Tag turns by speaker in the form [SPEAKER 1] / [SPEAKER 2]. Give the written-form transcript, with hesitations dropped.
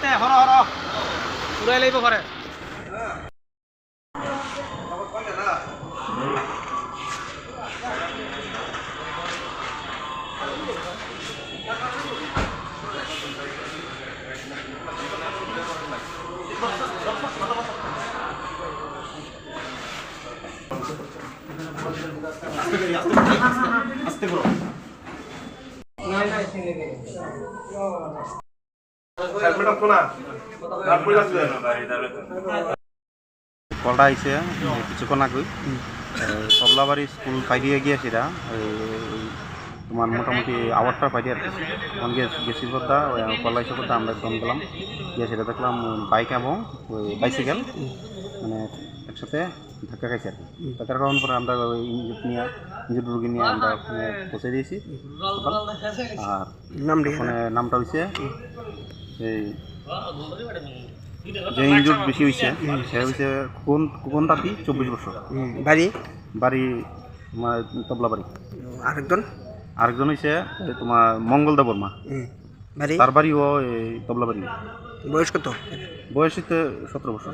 [SPEAKER 1] আস্তে হর হর উড়াই লাইব ঘরে আস্তে করো কলটা আইছে কিছুক্ষণ আগে তবলাবাড়ি স্কুল পাইয়ে গিয়েছে তোমার মোটামুটি আওয়ারটা পাইয়ে আর কি তখন গেছি কথা কলা এসে কথা আমরা ফোন করলাম গিয়ে সেটা দেখলাম বাইক এবং ওই বাইসাইকেল মানে একসাথে ধাক্কা খাইছে আর কি ধাক্কার কারণ পরে আমরা ওই ইঞ্জুর রুগী নিয়ে আমরা ওখানে পৌঁছে দিয়েছি আর ওখানে নামটা হয়েছে এই যে ইঞ্জুর বেশি হয়েছে সে হয়েছে কোন তাঁতি 24 বছর বাড়ি তোমার তবলাবাড়ি আরেকজন হয়েছে তোমার মঙ্গলদা বর্মা তার বাড়িও এই তবলাবাড়ি
[SPEAKER 2] বয়স কত?
[SPEAKER 1] বয়স হচ্ছে 17 বছর।